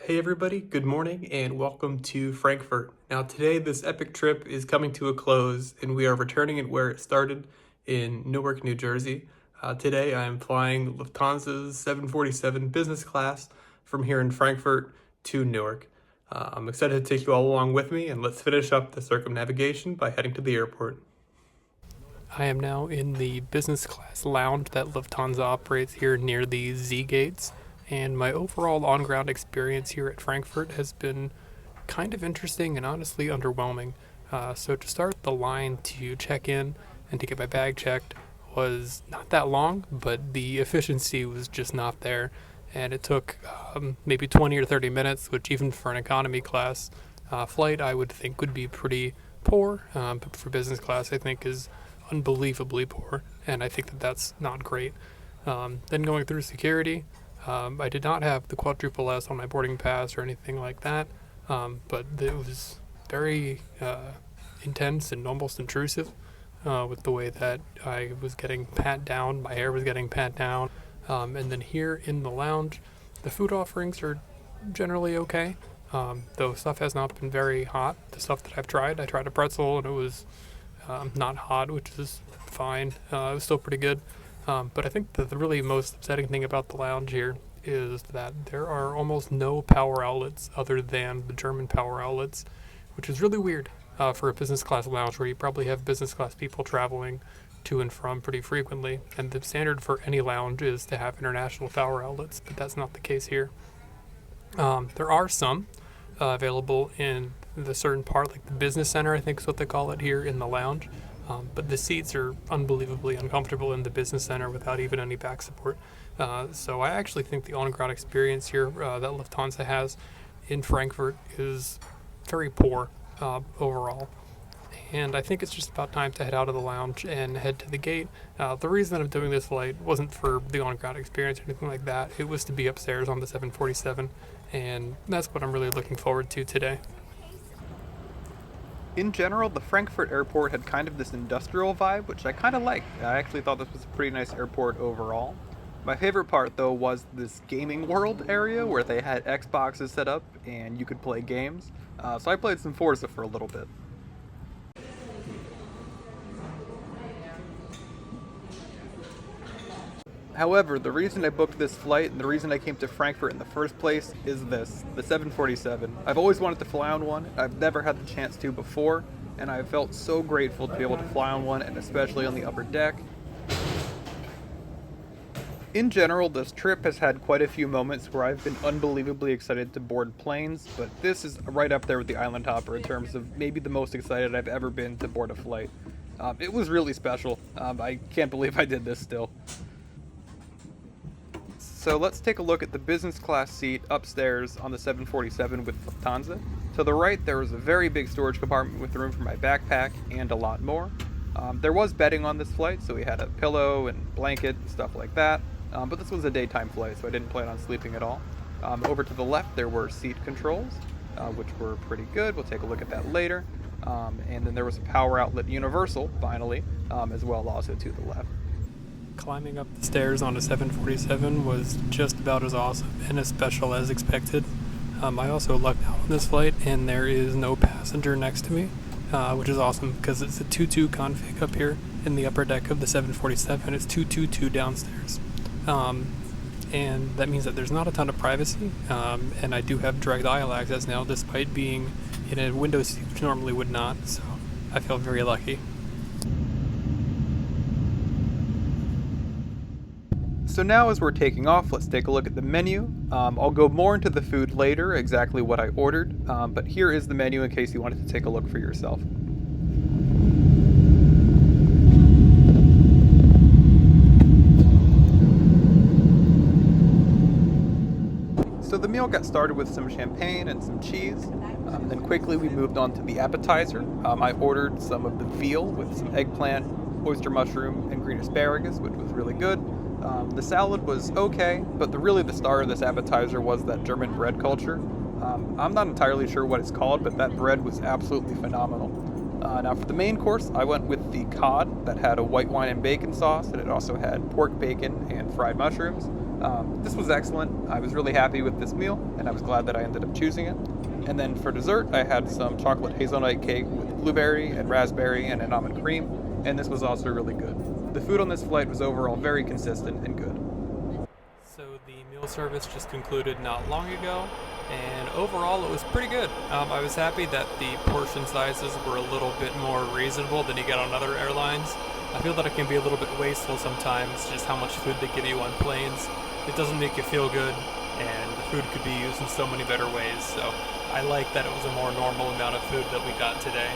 Hey everybody, good morning and welcome to Frankfurt. Now today this epic trip is coming to a close and we are returning it where it started in Newark, New Jersey. Today I am flying Lufthansa's 747 business class from here in Frankfurt to Newark. I'm excited to take you all along with me and let's finish up the circumnavigation by heading to the airport. I am now in the business class lounge that Lufthansa operates here near the Z gates. And my overall on-ground experience here at Frankfurt has been kind of interesting and honestly underwhelming. So to start, the line to check in and to get my bag checked was not that long, but the efficiency was just not there. And it took maybe 20 or 30 minutes, which even for an economy class flight I would think would be pretty poor. But for business class I think is unbelievably poor. And I think that that's not great. Then going through security, I did not have the quadruple S on my boarding pass or anything like that, but it was very intense and almost intrusive with the way that I was getting pat down, my hair was getting pat down, and then here in the lounge, the food offerings are generally okay, though stuff has not been very hot. The stuff that I tried a pretzel and it was not hot, which is fine. It was still pretty good. But I think that the really most upsetting thing about the lounge here is that there are almost no power outlets other than the German power outlets, which is really weird for a business class lounge where you probably have business class people traveling to and from pretty frequently. And the standard for any lounge is to have international power outlets, but that's not the case here. There are some available in the certain part, like the business center, I think is what they call it here in the lounge. But the seats are unbelievably uncomfortable in the business center without even any back support. So I actually think the on-ground experience here that Lufthansa has in Frankfurt is very poor overall. And I think it's just about time to head out of the lounge and head to the gate. The reason that I'm doing this flight wasn't for the on-ground experience or anything like that. It was to be upstairs on the 747, and that's what I'm really looking forward to today. In general, the Frankfurt airport had kind of this industrial vibe, which I kind of liked. I actually thought this was a pretty nice airport overall. My favorite part, though, was this gaming world area where they had Xboxes set up and you could play games. So I played some Forza for a little bit. However, the reason I booked this flight and the reason I came to Frankfurt in the first place is this, the 747. I've always wanted to fly on one. I've never had the chance to before, and I felt so grateful to be able to fly on one, and especially on the upper deck. In general, this trip has had quite a few moments where I've been unbelievably excited to board planes, but this is right up there with the Island Hopper in terms of maybe the most excited I've ever been to board a flight. It was really special. I can't believe I did this still. So let's take a look at the business class seat upstairs on the 747 with Lufthansa. To the right, there was a very big storage compartment with room for my backpack and a lot more. There was bedding on this flight, so we had a pillow and blanket and stuff like that. But this was a daytime flight, so I didn't plan on sleeping at all. Over to the left, there were seat controls, which were pretty good. We'll take a look at that later. And then there was a power outlet universal, finally, as well also to the left. Climbing up the stairs on a 747 was just about as awesome and as special as expected. I also lucked out on this flight and there is no passenger next to me, which is awesome because it's a 2-2 config up here in the upper deck of the 747. It's 222 downstairs. And that means that there's not a ton of privacy, and I do have direct aisle access now despite being in a window seat which normally would not, so I feel very lucky. So now as we're taking off, let's take a look at the menu. I'll go more into the food later, exactly what I ordered, but here is the menu in case you wanted to take a look for yourself. So the meal got started with some champagne and some cheese. Then quickly we moved on to the appetizer. I ordered some of the veal with some eggplant, oyster mushroom, and green asparagus, which was really good. The salad was okay, but really the star of this appetizer was that German bread culture. I'm not entirely sure what it's called, but that bread was absolutely phenomenal. Now for the main course, I went with the cod that had a white wine and bacon sauce, and it also had pork bacon and fried mushrooms. This was excellent. I was really happy with this meal, and I was glad that I ended up choosing it. And then for dessert, I had some chocolate hazelnut cake with blueberry and raspberry and an almond cream, and this was also really good. The food on this flight was overall very consistent and good. So the meal service just concluded not long ago, and overall it was pretty good. I was happy that the portion sizes were a little bit more reasonable than you get on other airlines. I feel that it can be a little bit wasteful sometimes, just how much food they give you on planes. It doesn't make you feel good, and the food could be used in so many better ways, so I like that it was a more normal amount of food that we got today.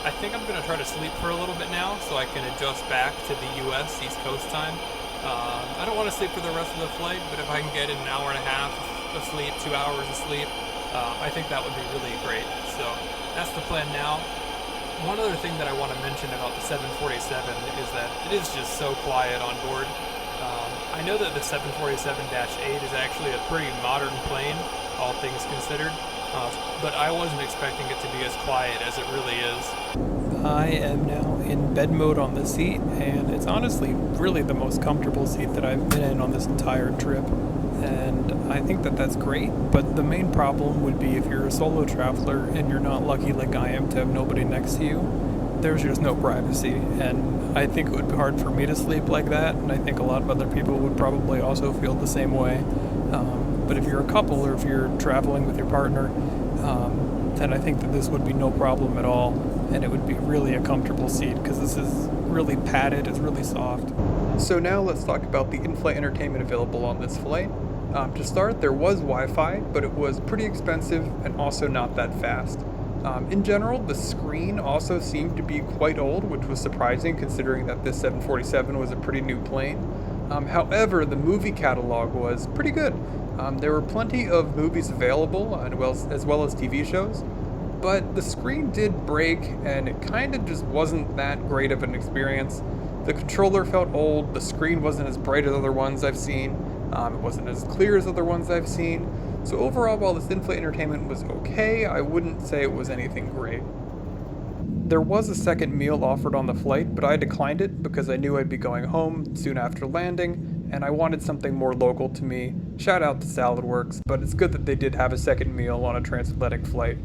I think I'm going to try to sleep for a little bit now so I can adjust back to the US East Coast time. I don't want to sleep for the rest of the flight, but if I can get an hour and a half of sleep, 2 hours of sleep, I think that would be really great. So that's the plan now. One other thing that I want to mention about the 747 is that it is just so quiet on board. I know that the 747-8 is actually a pretty modern plane, all things considered, but I wasn't expecting it to be as quiet as it really is. I am now in bed mode on the seat, and it's honestly really the most comfortable seat that I've been in on this entire trip. And I think that that's great, but the main problem would be if you're a solo traveler and you're not lucky like I am to have nobody next to you, there's just no privacy, and I think it would be hard for me to sleep like that, and I think a lot of other people would probably also feel the same way. But if you're a couple or if you're traveling with your partner, then I think that this would be no problem at all, and it would be really a comfortable seat because this is really padded, it's really soft. So now let's talk about the in-flight entertainment available on this flight. To start, there was Wi-Fi, but it was pretty expensive and also not that fast. In general, the screen also seemed to be quite old, which was surprising considering that this 747 was a pretty new plane. However, the movie catalog was pretty good. There were plenty of movies available, as well as TV shows, but the screen did break, and it kind of just wasn't that great of an experience. The controller felt old, the screen wasn't as bright as other ones I've seen, it wasn't as clear as other ones I've seen, so overall, while this in-flight entertainment was okay, I wouldn't say it was anything great. There was a second meal offered on the flight, but I declined it because I knew I'd be going home soon after landing, and I wanted something more local to me. Shout out to Salad Works, but it's good that they did have a second meal on a transatlantic flight.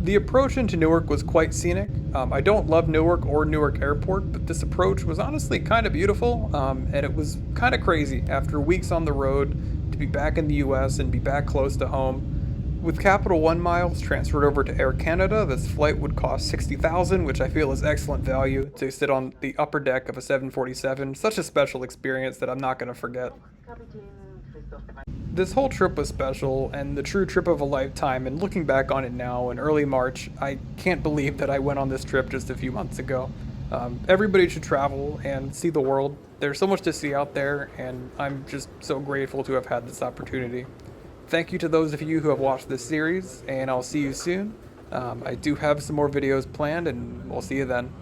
The approach into Newark was quite scenic. I don't love Newark or Newark Airport, but this approach was honestly kind of beautiful, and it was kind of crazy after weeks on the road to be back in the US and be back close to home. With Capital One miles transferred over to Air Canada, this flight would cost $60,000, which I feel is excellent value to sit on the upper deck of a 747. Such a special experience that I'm not going to forget. This whole trip was special and the true trip of a lifetime, and looking back on it now in early March, I can't believe that I went on this trip just a few months ago. Everybody should travel and see the world. There's so much to see out there, and I'm just so grateful to have had this opportunity. Thank you to those of you who have watched this series, and I'll see you soon. I do have some more videos planned, and we'll see you then.